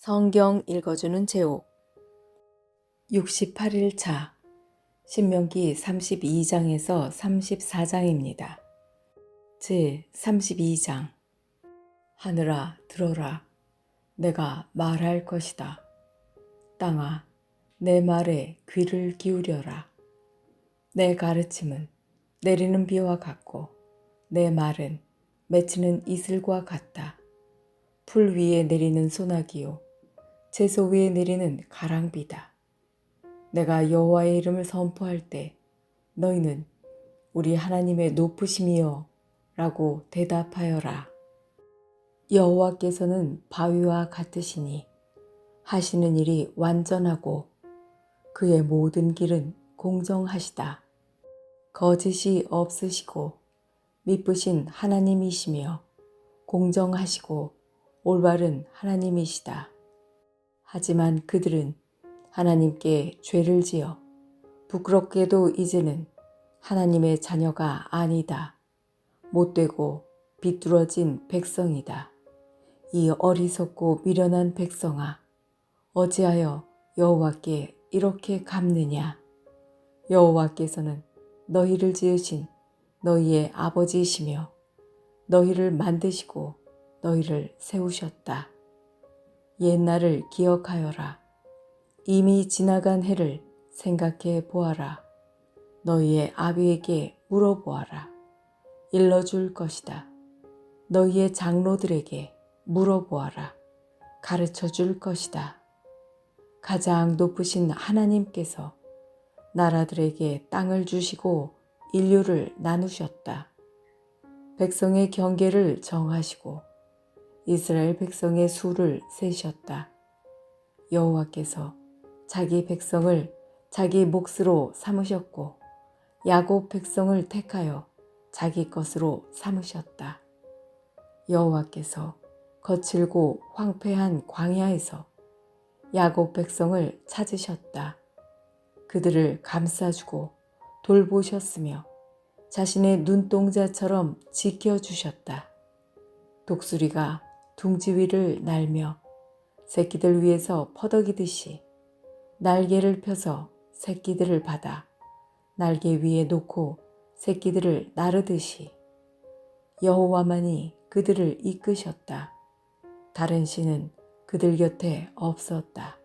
성경 읽어주는 제옥 68일 차 신명기 32장에서 34장입니다. 제 32장 하늘아 들어라 내가 말할 것이다. 땅아 내 말에 귀를 기울여라. 내 가르침은 내리는 비와 같고 내 말은 맺히는 이슬과 같다. 풀 위에 내리는 소나기요 채소 위에 내리는 가랑비다. 내가 여호와의 이름을 선포할 때 너희는 우리 하나님의 높으심이여 라고 대답하여라. 여호와께서는 바위와 같으시니 하시는 일이 완전하고 그의 모든 길은 공정하시다. 거짓이 없으시고 미쁘신 하나님이시며 공정하시고 올바른 하나님이시다. 하지만 그들은 하나님께 죄를 지어 부끄럽게도 이제는 하나님의 자녀가 아니다. 못되고 비뚤어진 백성이다. 이 어리석고 미련한 백성아, 어찌하여 여호와께 이렇게 갚느냐? 여호와께서는 너희를 지으신 너희의 아버지이시며 너희를 만드시고 너희를 세우셨다. 옛날을 기억하여라. 이미 지나간 해를 생각해 보아라. 너희의 아비에게 물어보아라. 일러줄 것이다. 너희의 장로들에게 물어보아라. 가르쳐 줄 것이다. 가장 높으신 하나님께서 나라들에게 땅을 주시고 인류를 나누셨다. 백성의 경계를 정하시고 이스라엘 백성의 수를 세셨다. 여호와께서 자기 백성을 자기 몫으로 삼으셨고 야곱 백성을 택하여 자기 것으로 삼으셨다. 여호와께서 거칠고 황폐한 광야에서 야곱 백성을 찾으셨다. 그들을 감싸주고 돌보셨으며 자신의 눈동자처럼 지켜주셨다. 독수리가 둥지 위를 날며 새끼들 위에서 퍼덕이듯이 날개를 펴서 새끼들을 받아 날개 위에 놓고 새끼들을 나르듯이 여호와만이 그들을 이끄셨다. 다른 신은 그들 곁에 없었다.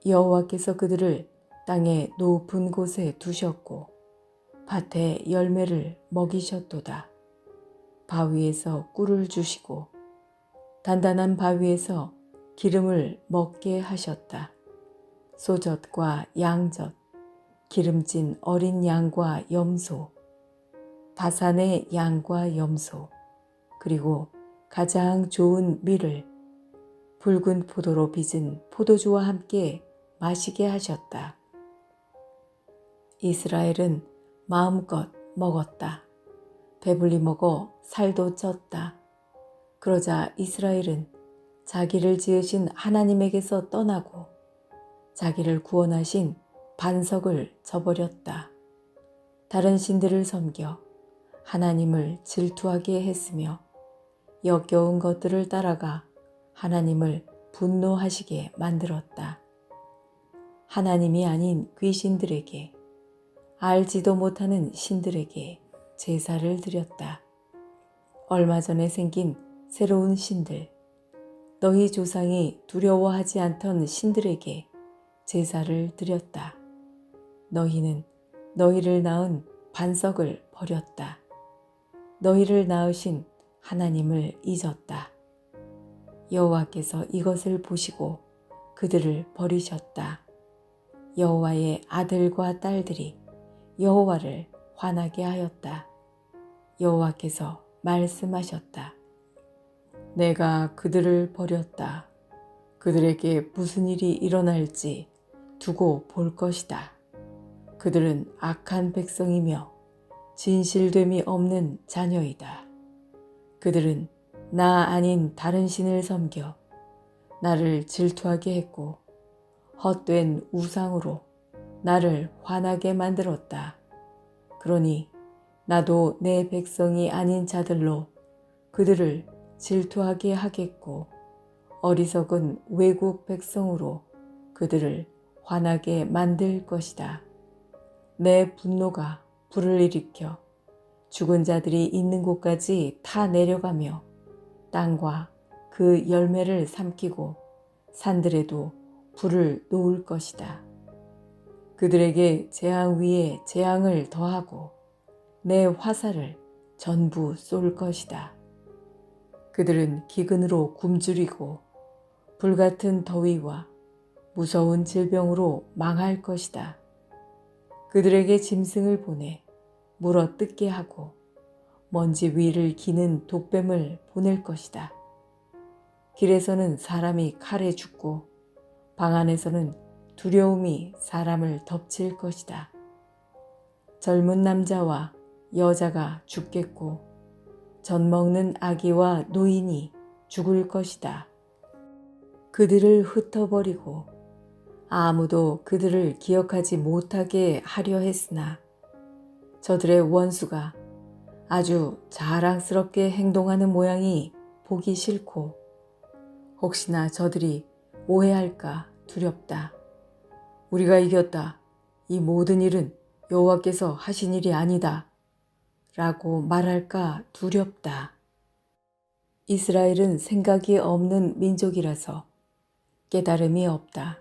여호와께서 그들을 땅의 높은 곳에 두셨고 밭에 열매를 먹이셨도다. 바위에서 꿀을 주시고 단단한 바위에서 기름을 먹게 하셨다. 소젖과 양젖, 기름진 어린 양과 염소, 바산의 양과 염소, 그리고 가장 좋은 밀을 붉은 포도로 빚은 포도주와 함께 마시게 하셨다. 이스라엘은 마음껏 먹었다. 배불리 먹어 살도 쪘다. 그러자 이스라엘은 자기를 지으신 하나님에게서 떠나고 자기를 구원하신 반석을 저버렸다. 다른 신들을 섬겨 하나님을 질투하게 했으며 역겨운 것들을 따라가 하나님을 분노하시게 만들었다. 하나님이 아닌 귀신들에게 알지도 못하는 신들에게 제사를 드렸다. 얼마 전에 생긴 새로운 신들, 너희 조상이 두려워하지 않던 신들에게 제사를 드렸다. 너희는 너희를 낳은 반석을 버렸다. 너희를 낳으신 하나님을 잊었다. 여호와께서 이것을 보시고 그들을 버리셨다. 여호와의 아들과 딸들이 여호와를 화나게 하였다. 여호와께서 말씀하셨다. 내가 그들을 버렸다. 그들에게 무슨 일이 일어날지 두고 볼 것이다. 그들은 악한 백성이며 진실됨이 없는 자녀이다. 그들은 나 아닌 다른 신을 섬겨 나를 질투하게 했고 헛된 우상으로 나를 화나게 만들었다. 그러니 나도 내 백성이 아닌 자들로 그들을 질투하게 하겠고 어리석은 외국 백성으로 그들을 화나게 만들 것이다. 내 분노가 불을 일으켜 죽은 자들이 있는 곳까지 타 내려가며 땅과 그 열매를 삼키고 산들에도 불을 놓을 것이다. 그들에게 재앙 위에 재앙을 더하고 내 화살을 전부 쏠 것이다. 그들은 기근으로 굶주리고 불같은 더위와 무서운 질병으로 망할 것이다. 그들에게 짐승을 보내 물어 뜯게 하고 먼지 위를 기는 독뱀을 보낼 것이다. 길에서는 사람이 칼에 죽고 방 안에서는 두려움이 사람을 덮칠 것이다. 젊은 남자와 여자가 죽겠고 젖 먹는 아기와 노인이 죽을 것이다. 그들을 흩어버리고 아무도 그들을 기억하지 못하게 하려 했으나 저들의 원수가 아주 자랑스럽게 행동하는 모양이 보기 싫고 혹시나 저들이 오해할까 두렵다. 우리가 이겼다. 이 모든 일은 여호와께서 하신 일이 아니다. 라고 말할까 두렵다. 이스라엘은 생각이 없는 민족이라서 깨달음이 없다.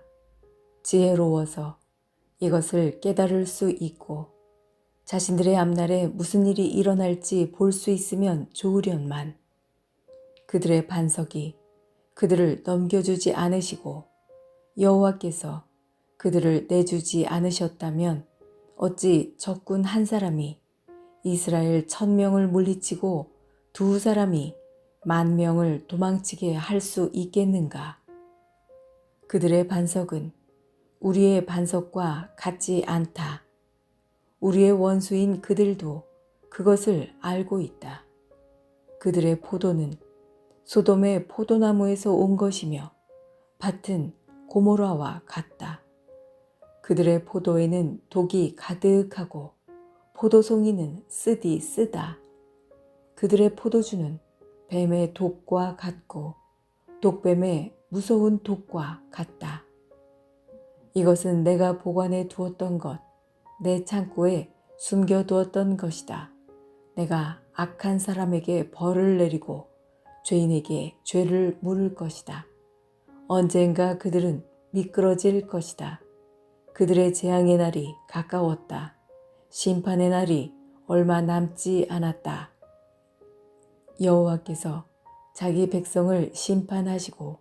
지혜로워서 이것을 깨달을 수 있고 자신들의 앞날에 무슨 일이 일어날지 볼 수 있으면 좋으련만 그들의 반석이 그들을 넘겨주지 않으시고 여호와께서 그들을 내주지 않으셨다면 어찌 적군 한 사람이 이스라엘 1000명을 물리치고 2사람이 10,000명을 도망치게 할 수 있겠는가? 그들의 반석은 우리의 반석과 같지 않다. 우리의 원수인 그들도 그것을 알고 있다. 그들의 포도는 소돔의 포도나무에서 온 것이며 밭은 고모라와 같다. 그들의 포도에는 독이 가득하고 포도송이는 쓰디 쓰다. 그들의 포도주는 뱀의 독과 같고 독뱀의 무서운 독과 같다. 이것은 내가 보관해 두었던 것, 내 창고에 숨겨두었던 것이다. 내가 악한 사람에게 벌을 내리고 죄인에게 죄를 물을 것이다. 언젠가 그들은 미끄러질 것이다. 그들의 재앙의 날이 가까웠다. 심판의 날이 얼마 남지 않았다. 여호와께서 자기 백성을 심판하시고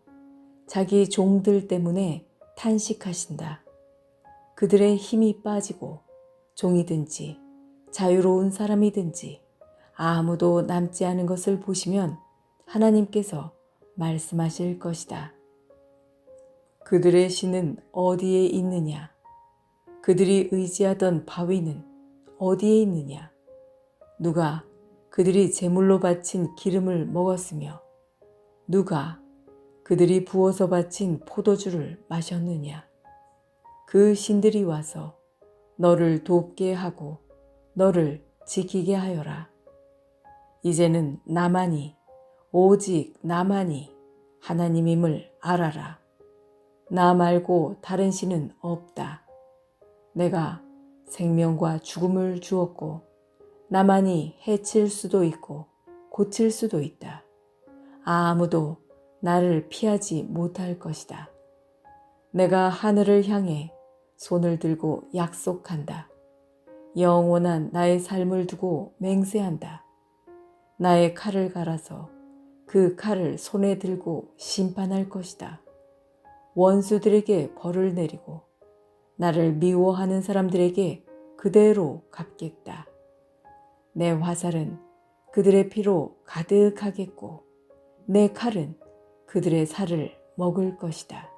자기 종들 때문에 탄식하신다. 그들의 힘이 빠지고 종이든지 자유로운 사람이든지 아무도 남지 않은 것을 보시면 하나님께서 말씀하실 것이다. 그들의 신은 어디에 있느냐? 그들이 의지하던 바위는 어디에 있느냐? 누가 그들이 제물로 바친 기름을 먹었으며 누가 그들이 부어서 바친 포도주를 마셨느냐? 그 신들이 와서 너를 돕게 하고 너를 지키게 하여라. 이제는 나만이 오직 나만이 하나님임을 알아라. 나 말고 다른 신은 없다. 내가 생명과 죽음을 주었고 나만이 해칠 수도 있고 고칠 수도 있다. 아무도 나를 피하지 못할 것이다. 내가 하늘을 향해 손을 들고 약속한다. 영원한 나의 삶을 두고 맹세한다. 나의 칼을 갈아서 그 칼을 손에 들고 심판할 것이다. 원수들에게 벌을 내리고 나를 미워하는 사람들에게 그대로 갚겠다. 내 화살은 그들의 피로 가득하겠고 내 칼은 그들의 살을 먹을 것이다.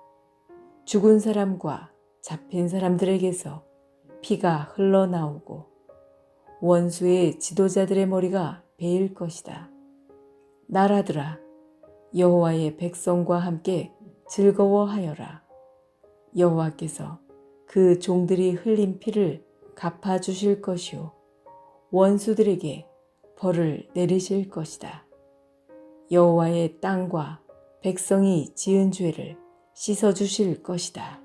죽은 사람과 잡힌 사람들에게서 피가 흘러나오고 원수의 지도자들의 머리가 베일 것이다. 나라들아, 여호와의 백성과 함께 즐거워하여라. 여호와께서 그 종들이 흘린 피를 갚아주실 것이요 원수들에게 벌을 내리실 것이다. 여호와의 땅과 백성이 지은 죄를 씻어주실 것이다.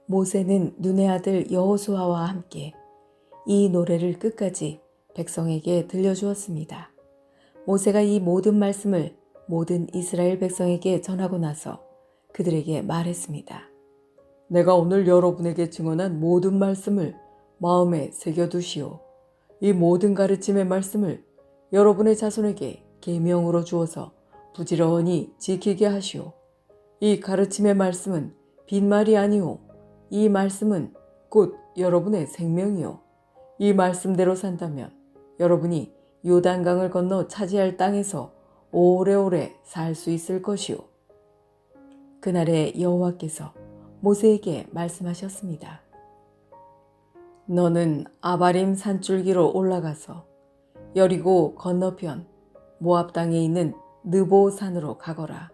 모세는 눈의 아들 여호수아와 함께 이 노래를 끝까지 백성에게 들려주었습니다. 모세가 이 모든 말씀을 모든 이스라엘 백성에게 전하고 나서 그들에게 말했습니다. 내가 오늘 여러분에게 증언한 모든 말씀을 마음에 새겨두시오. 이 모든 가르침의 말씀을 여러분의 자손에게 계명으로 주어서 부지런히 지키게 하시오. 이 가르침의 말씀은 빈말이 아니오. 이 말씀은 곧 여러분의 생명이오. 이 말씀대로 산다면 여러분이 요단강을 건너 차지할 땅에서 오래오래 살 수 있을 것이오. 그날에 여호와께서 모세에게 말씀하셨습니다. 너는 아바림 산줄기로 올라가서 여리고 건너편 모압 땅에 있는 느보 산으로 가거라.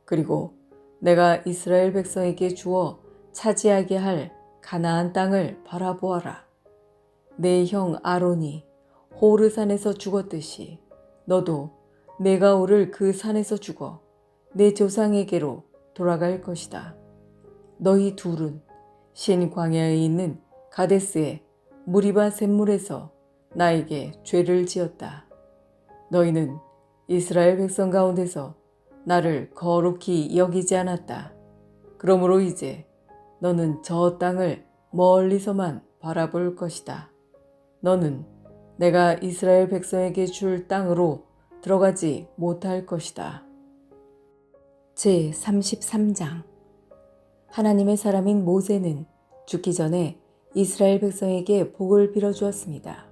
그리고 내가 이스라엘 백성에게 주어 차지하게 할 가나안 땅을 바라보아라. 내 형 아론이 호르 산에서 죽었듯이 너도 내가 오를 그 산에서 죽어 내 조상에게로 돌아갈 것이다. 너희 둘은 신 광야에 있는 가데스의 무리바 샘물에서 나에게 죄를 지었다. 너희는 이스라엘 백성 가운데서 나를 거룩히 여기지 않았다. 그러므로 이제 너는 저 땅을 멀리서만 바라볼 것이다. 너는 내가 이스라엘 백성에게 줄 땅으로 들어가지 못할 것이다. 제33장. 하나님의 사람인 모세는 죽기 전에 이스라엘 백성에게 복을 빌어주었습니다.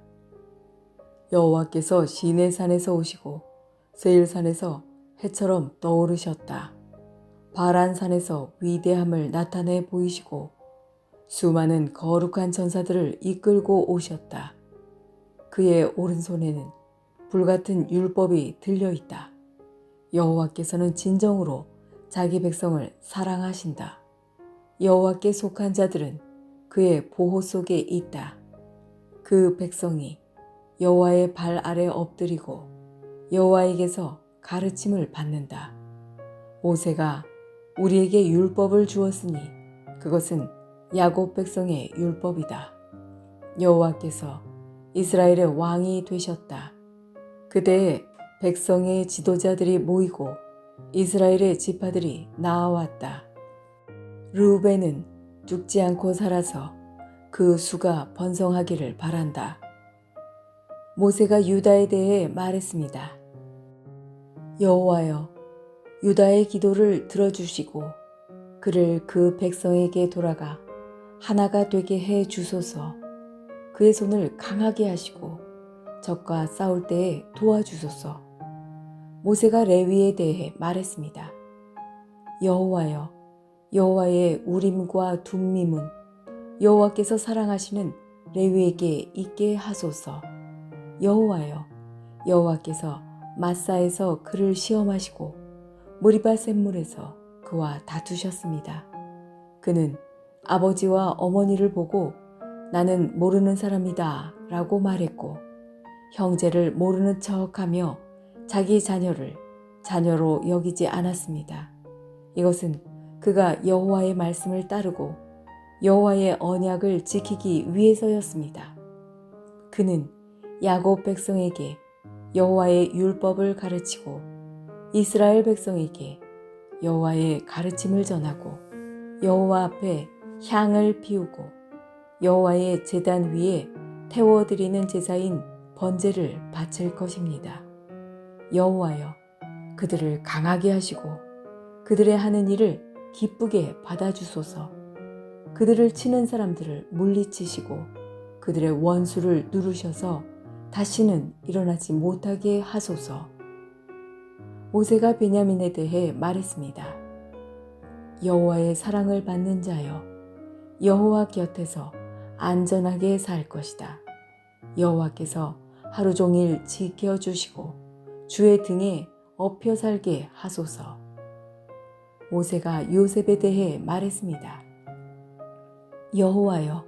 여호와께서 시내산에서 오시고 세일산에서 해처럼 떠오르셨다. 바란산에서 위대함을 나타내 보이시고 수많은 거룩한 전사들을 이끌고 오셨다. 그의 오른손에는 불같은 율법이 들려있다. 여호와께서는 진정으로 자기 백성을 사랑하신다. 여호와께 속한 자들은 그의 보호 속에 있다. 그 백성이 여호와의 발 아래 엎드리고 여호와에게서 가르침을 받는다. 모세가 우리에게 율법을 주었으니 그것은 야곱 백성의 율법이다. 여호와께서 이스라엘의 왕이 되셨다. 그때에 백성의 지도자들이 모이고 이스라엘의 지파들이 나아왔다. 르우벤은 죽지 않고 살아서 그 수가 번성하기를 바란다. 모세가 유다에 대해 말했습니다. 여호와여, 유다의 기도를 들어주시고 그를 그 백성에게 돌아가 하나가 되게 해 주소서. 그의 손을 강하게 하시고 적과 싸울 때에 도와주소서. 모세가 레위에 대해 말했습니다. 여호와여, 여호와의 우림과 둠밈은 여호와께서 사랑하시는 레위에게 있게 하소서. 여호와여, 여호와께서 마사에서 그를 시험하시고 무리바 샘물에서 그와 다투셨습니다. 그는 아버지와 어머니를 보고 나는 모르는 사람이다 라고 말했고 형제를 모르는 척하며 자기 자녀를 자녀로 여기지 않았습니다. 이것은 그가 여호와의 말씀을 따르고 여호와의 언약을 지키기 위해서였습니다. 그는 야곱 백성에게 여호와의 율법을 가르치고 이스라엘 백성에게 여호와의 가르침을 전하고 여호와 앞에 향을 피우고 여호와의 제단 위에 태워드리는 제사인 번제를 바칠 것입니다. 여호와여, 그들을 강하게 하시고 그들의 하는 일을 기쁘게 받아주소서. 그들을 치는 사람들을 물리치시고 그들의 원수를 누르셔서 다시는 일어나지 못하게 하소서. 모세가 베냐민에 대해 말했습니다. 여호와의 사랑을 받는 자여, 여호와 곁에서 안전하게 살 것이다. 여호와께서 하루 종일 지켜주시고 주의 등에 엎여 살게 하소서. 모세가 요셉에 대해 말했습니다. 여호와여,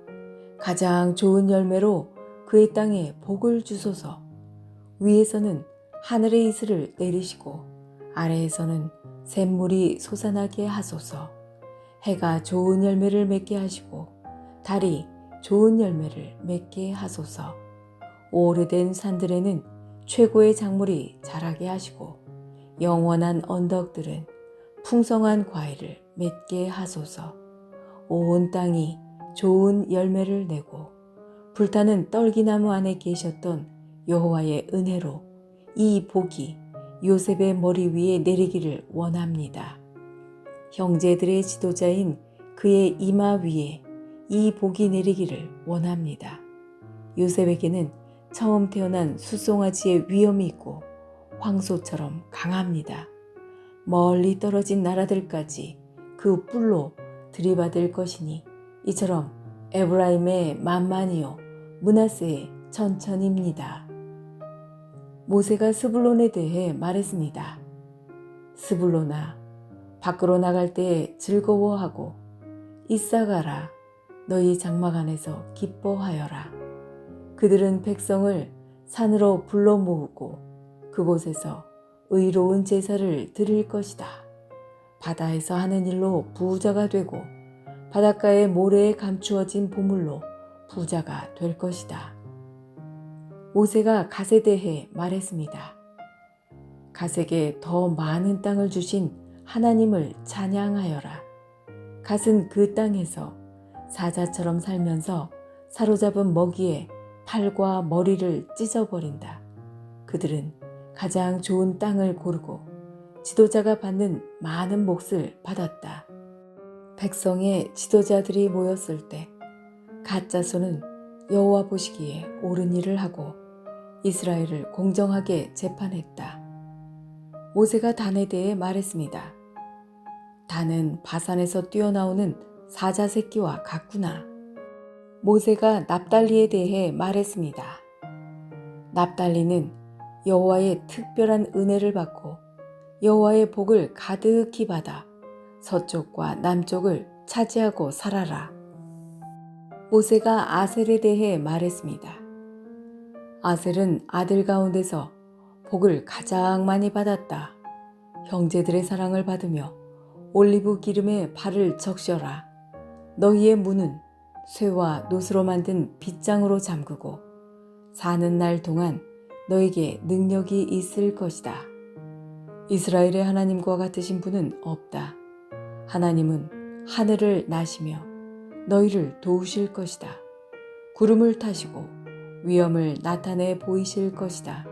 가장 좋은 열매로 그의 땅에 복을 주소서. 위에서는 하늘의 이슬을 내리시고 아래에서는 샘물이 솟아나게 하소서. 해가 좋은 열매를 맺게 하시고 달이 좋은 열매를 맺게 하소서. 오래된 산들에는 최고의 작물이 자라게 하시고 영원한 언덕들은 풍성한 과일을 맺게 하소서. 온 땅이 좋은 열매를 내고 불타는 떨기나무 안에 계셨던 여호와의 은혜로 이 복이 요셉의 머리 위에 내리기를 원합니다. 형제들의 지도자인 그의 이마 위에 이 복이 내리기를 원합니다. 요셉에게는 처음 태어난 숫송아지의 위엄이 있고 황소처럼 강합니다. 멀리 떨어진 나라들까지 그 뿔로 들이받을 것이니 이처럼 에브라임의 만만이요 므낫세의 천천입니다. 모세가 스불론에 대해 말했습니다. 스불론아, 밖으로 나갈 때 즐거워하고 이사가라, 너희 장막 안에서 기뻐하여라. 그들은 백성을 산으로 불러 모으고 그곳에서 의로운 제사를 드릴 것이다. 바다에서 하는 일로 부자가 되고 바닷가의 모래에 감추어진 보물로 부자가 될 것이다. 모세가 갓에 대해 말했습니다. 갓에게 더 많은 땅을 주신 하나님을 찬양하여라. 갓은 그 땅에서 사자처럼 살면서 사로잡은 먹이에 팔과 머리를 찢어버린다. 그들은 가장 좋은 땅을 고르고 지도자가 받는 많은 몫을 받았다. 백성의 지도자들이 모였을 때 갓 자손은 여호와 보시기에 옳은 일을 하고 이스라엘을 공정하게 재판했다. 모세가 단에 대해 말했습니다. 단은 바산에서 뛰어나오는 사자 새끼와 같구나. 모세가 납달리에 대해 말했습니다. 납달리는 여호와의 특별한 은혜를 받고 여호와의 복을 가득히 받아 서쪽과 남쪽을 차지하고 살아라. 모세가 아셀에 대해 말했습니다. 아셀은 아들 가운데서 복을 가장 많이 받았다. 형제들의 사랑을 받으며 올리브 기름에 발을 적셔라. 너희의 문은 쇠와 노스로 만든 빗장으로 잠그고 사는 날 동안 너에게 능력이 있을 것이다. 이스라엘의 하나님과 같으신 분은 없다. 하나님은 하늘을 나시며 너희를 도우실 것이다. 구름을 타시고 위엄을 나타내 보이실 것이다.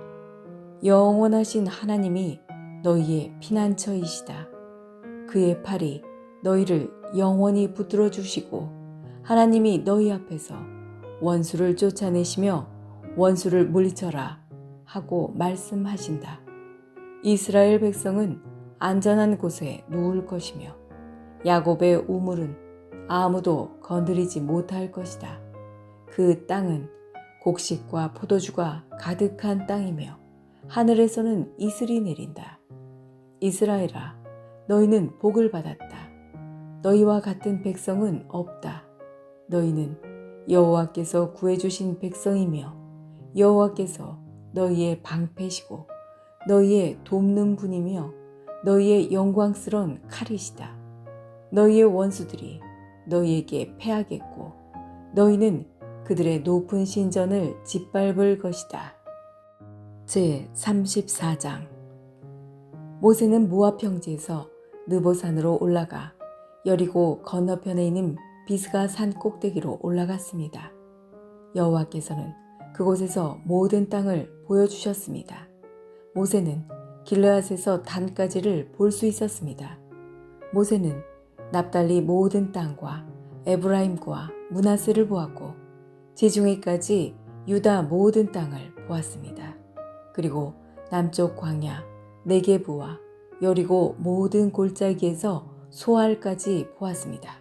영원하신 하나님이 너희의 피난처이시다. 그의 팔이 너희를 영원히 붙들어 주시고 하나님이 너희 앞에서 원수를 쫓아내시며 원수를 물리쳐라 하고 말씀하신다. 이스라엘 백성은 안전한 곳에 누울 것이며 야곱의 우물은 아무도 건드리지 못할 것이다. 그 땅은 곡식과 포도주가 가득한 땅이며 하늘에서는 이슬이 내린다. 이스라엘아, 너희는 복을 받았다. 너희와 같은 백성은 없다. 너희는 여호와께서 구해주신 백성이며 여호와께서 너희의 방패시고 너희의 돕는 분이며 너희의 영광스러운 칼이시다. 너희의 원수들이 너희에게 패하겠고 너희는 그들의 높은 신전을 짓밟을 것이다. 제 34장. 모세는 모압 평지에서 느보산으로 올라가 여리고 건너편에 있는 비스가 산 꼭대기로 올라갔습니다. 여호와께서는 그곳에서 모든 땅을 보여주셨습니다. 모세는 길르앗에서 단까지를 볼 수 있었습니다. 모세는 납달리 모든 땅과 에브라임과 므낫세를 보았고 지중해까지 유다 모든 땅을 보았습니다. 그리고 남쪽 광야 네게부와 여리고 모든 골짜기에서 소알까지 보았습니다.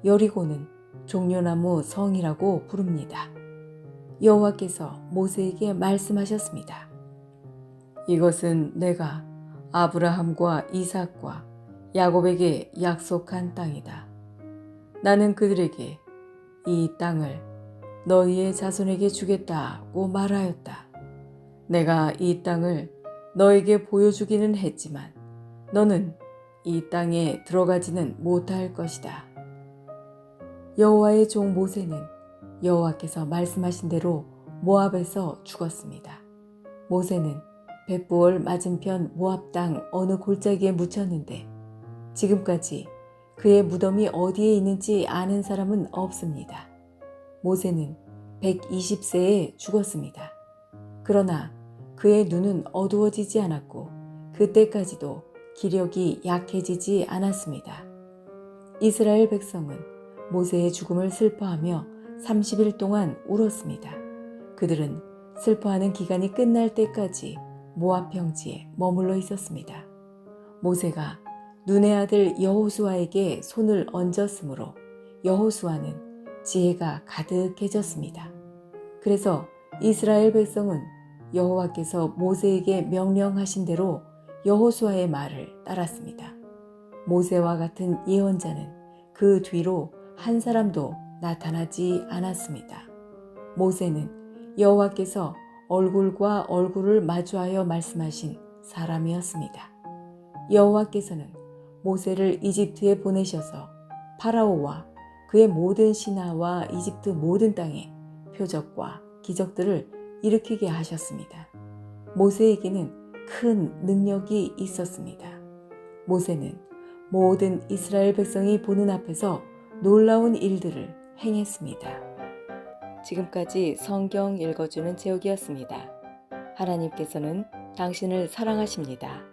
여리고는 종려나무 성이라고 부릅니다. 여호와께서 모세에게 말씀하셨습니다. 이것은 내가 아브라함과 이삭과 야곱에게 약속한 땅이다. 나는 그들에게 이 땅을 너희의 자손에게 주겠다고 말하였다. 내가 이 땅을 너에게 보여주기는 했지만 너는 이 땅에 들어가지는 못할 것이다. 여호와의 종 모세는 여호와께서 말씀하신 대로 모압에서 죽었습니다. 모세는 벳부올 맞은편 모압 땅 어느 골짜기에 묻혔는데 지금까지 그의 무덤이 어디에 있는지 아는 사람은 없습니다. 모세는 120세에 죽었습니다. 그러나 그의 눈은 어두워지지 않았고 그때까지도 기력이 약해지지 않았습니다. 이스라엘 백성은 모세의 죽음을 슬퍼하며 30일 동안 울었습니다. 그들은 슬퍼하는 기간이 끝날 때까지 모압 평지에 머물러 있었습니다. 모세가 눈의 아들 여호수아에게 손을 얹었으므로 여호수아는 지혜가 가득해졌습니다. 그래서 이스라엘 백성은 여호와께서 모세에게 명령하신 대로 여호수아의 말을 따랐습니다. 모세와 같은 예언자는 그 뒤로 한 사람도 나타나지 않았습니다. 모세는 여호와께서 얼굴과 얼굴을 마주하여 말씀하신 사람이었습니다. 여호와께서는 모세를 이집트에 보내셔서 파라오와 그의 모든 신하와 이집트 모든 땅에 표적과 기적들을 일으키게 하셨습니다. 모세에게는 큰 능력이 있었습니다. 모세는 모든 이스라엘 백성이 보는 앞에서 놀라운 일들을 행했습니다. 지금까지 성경 읽어주는 제옥이었습니다. 하나님께서는 당신을 사랑하십니다.